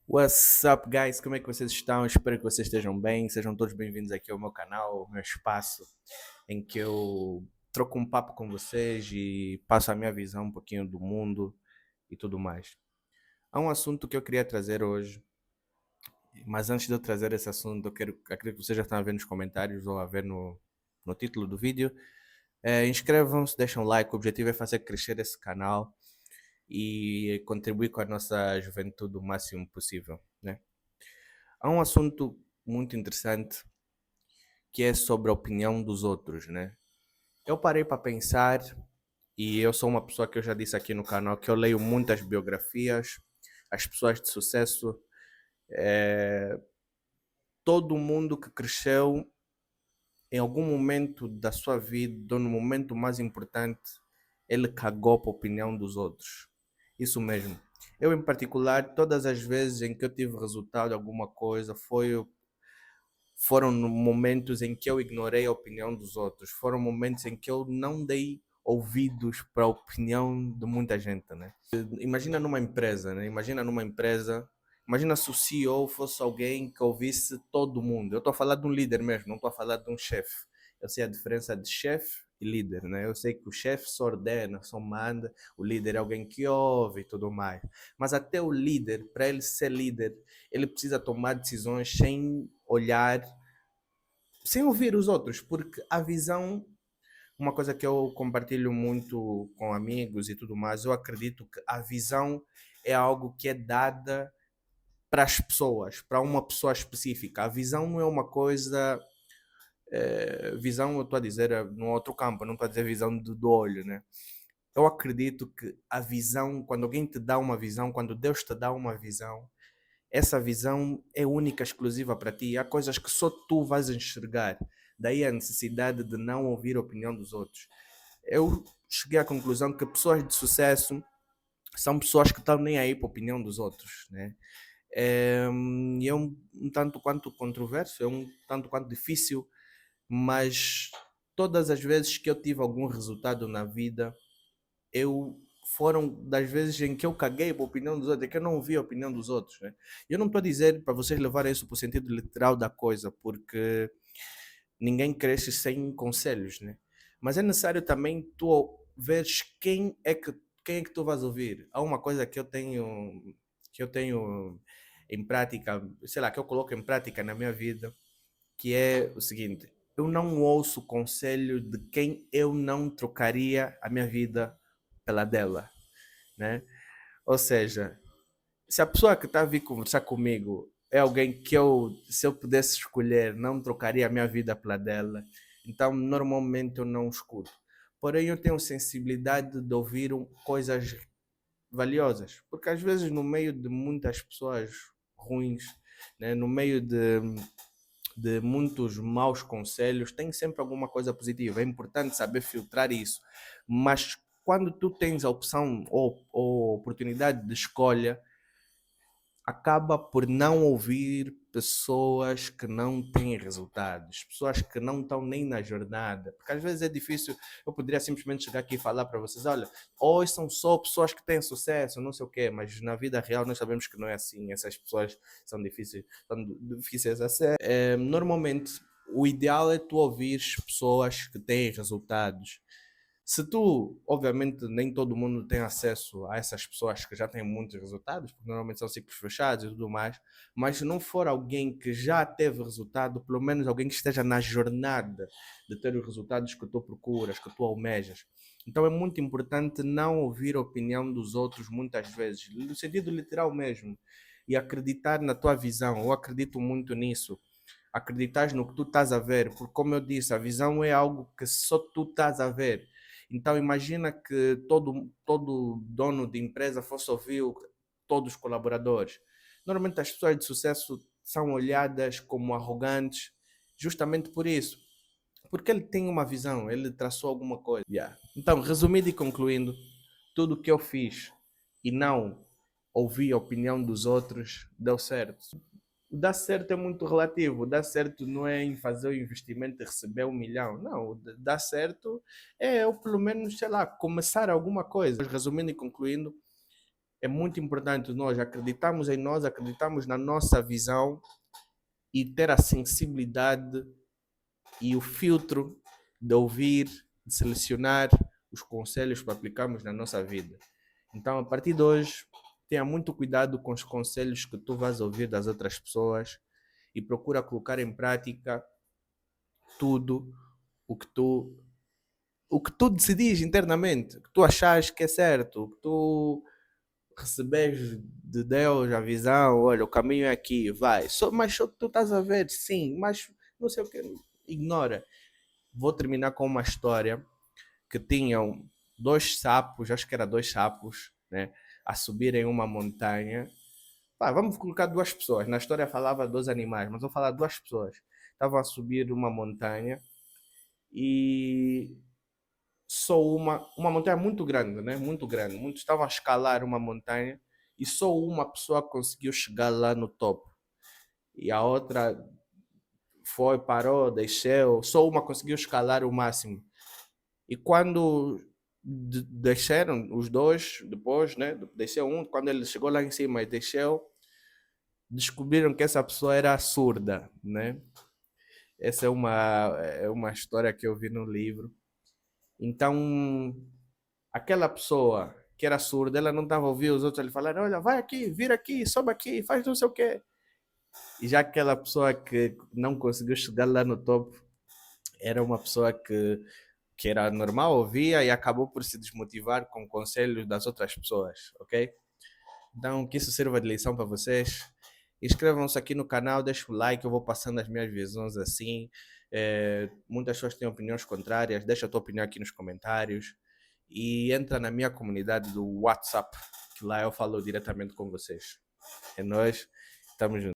What's up, guys? Como é que vocês estão? Espero que vocês estejam bem. Sejam todos bem-vindos aqui ao meu canal, ao meu espaço, em que eu troco um papo com vocês e passo a minha visão um pouquinho do mundo e tudo mais. Há um assunto que eu queria trazer hoje, mas antes de eu trazer esse assunto, acredito que vocês já estão a ver nos comentários ou a ver no título do vídeo. Inscrevam-se, deixem um like. O objetivo é fazer crescer esse canal e contribuir com a nossa juventude o máximo possível, né? Há um assunto muito interessante que é sobre a opinião dos outros, né? Eu parei para pensar e eu sou uma pessoa que eu já disse aqui no canal que eu leio muitas biografias, as pessoas de sucesso, todo mundo que cresceu em algum momento da sua vida, ou no momento mais importante, ele cagou para a opinião dos outros. Isso mesmo. Eu, em particular, todas as vezes em que eu tive resultado de alguma coisa, foram momentos em que eu ignorei a opinião dos outros, foram momentos em que eu não dei ouvidos para a opinião de muita gente, né? Imagina numa empresa, né? Imagina se o CEO fosse alguém que ouvisse todo mundo. Eu estou a falar de um líder mesmo, não estou a falar de um chefe. Eu sei a diferença de chefe e líder, né? Eu sei que o chefe só ordena, só manda, o líder é alguém que ouve e tudo mais. Mas até o líder, para ele ser líder, ele precisa tomar decisões sem olhar, sem ouvir os outros, porque a visão, uma coisa que eu compartilho muito com amigos e tudo mais, eu acredito que a visão é algo que é dada para as pessoas, para uma pessoa específica. A visão não é uma coisa. Visão, eu estou a dizer no outro campo, não estou a dizer visão do olho, né? Eu acredito que a visão, quando alguém te dá uma visão, quando Deus te dá uma visão, essa visão é única, exclusiva para ti. Há coisas que só tu vais enxergar. Daí a necessidade de não ouvir a opinião dos outros. Eu cheguei à conclusão que pessoas de sucesso são pessoas que estão nem aí para a opinião dos outros, né? E é um tanto quanto controverso, é um tanto quanto difícil, mas todas as vezes que eu tive algum resultado na vida, eu foram das vezes em que eu caguei para a opinião dos outros, é que eu não ouvi a opinião dos outros, né? Eu não estou a dizer para vocês levarem isso para o sentido literal da coisa, porque ninguém cresce sem conselhos, né? Mas é necessário também tu veres quem é que tu vais ouvir. Há uma coisa que eu tenho em prática, sei lá, que eu coloco em prática na minha vida, que é o seguinte: eu não ouço conselho de quem eu não trocaria a minha vida pela dela, né? Ou seja, se a pessoa que está a vir conversar comigo é alguém que eu, se eu pudesse escolher, não trocaria a minha vida pela dela, então normalmente eu não escuto. Porém, eu tenho sensibilidade de ouvir coisas valiosas, porque às vezes no meio de muitas pessoas ruins, né, no meio de muitos maus conselhos, tem sempre alguma coisa positiva. É importante saber filtrar isso. Mas quando tu tens a opção ou oportunidade de escolha, acaba por não ouvir pessoas que não têm resultados, pessoas que não estão nem na jornada, porque às vezes é difícil. Eu poderia simplesmente chegar aqui e falar para vocês: olha, hoje são só pessoas que têm sucesso, não sei o quê, mas na vida real nós sabemos que não é assim. Essas pessoas são difíceis a ser. Normalmente o ideal é tu ouvir pessoas que têm resultados. Se tu, obviamente, nem todo mundo tem acesso a essas pessoas que já têm muitos resultados, porque normalmente são ciclos fechados e tudo mais, mas se não for alguém que já teve resultado, pelo menos alguém que esteja na jornada de ter os resultados que tu procuras, que tu almejas. Então é muito importante não ouvir a opinião dos outros muitas vezes, no sentido literal mesmo, e acreditar na tua visão. Eu acredito muito nisso. Acreditar no que tu estás a ver, porque como eu disse, a visão é algo que só tu estás a ver. Então imagina que todo dono de empresa fosse ouvir todos os colaboradores. Normalmente as pessoas de sucesso são olhadas como arrogantes, justamente por isso. Porque ele tem uma visão, ele traçou alguma coisa. Yeah. Então, resumindo e concluindo, tudo o que eu fiz e não ouvi a opinião dos outros deu certo. Dar certo é muito relativo. Dar certo não é em fazer o investimento e receber 1 milhão. Não, dar certo é eu, pelo menos, sei lá, começar alguma coisa. Resumindo e concluindo, é muito importante nós acreditarmos em nós, acreditarmos na nossa visão e ter a sensibilidade e o filtro de ouvir, de selecionar os conselhos para aplicarmos na nossa vida. Então, a partir de hoje, tenha muito cuidado com os conselhos que tu vais ouvir das outras pessoas e procura colocar em prática tudo o que tu o que tu decidis internamente, o que tu achas que é certo, o que tu recebes de Deus a visão, olha, o caminho é aqui, vai. Mas só tu estás a ver, sim, mas não sei o que, ignora. Vou terminar com uma história que tinham dois sapos, acho que era dois sapos, né, a subirem uma montanha. Pá, vamos colocar duas pessoas. Na história falava dois animais, mas vou falar duas pessoas. Estavam a subir uma montanha e só uma montanha muito grande, né? Muito grande. Muitos estavam a escalar uma montanha e só uma pessoa conseguiu chegar lá no topo. E a outra foi, parou, desceu. Só uma conseguiu escalar o máximo. E quando desceram os dois, depois, né? Desceu um, quando ele chegou lá em cima e desceu, descobriram que essa pessoa era surda, né? Essa é uma história que eu vi no livro. Então, aquela pessoa que era surda, ela não estava a ouvir os outros, ele falar, olha, vai aqui, vira aqui, sobe aqui, faz não sei o quê. E já aquela pessoa que não conseguiu chegar lá no topo, era uma pessoa que era normal, ouvia e acabou por se desmotivar com conselhos das outras pessoas, ok? Então, que isso sirva de lição para vocês. Inscrevam-se aqui no canal, deixem o like, eu vou passando as minhas visões assim. Muitas pessoas têm opiniões contrárias, deixa a tua opinião aqui nos comentários. E entra na minha comunidade do WhatsApp, que lá eu falo diretamente com vocês. É nóis, estamos juntos.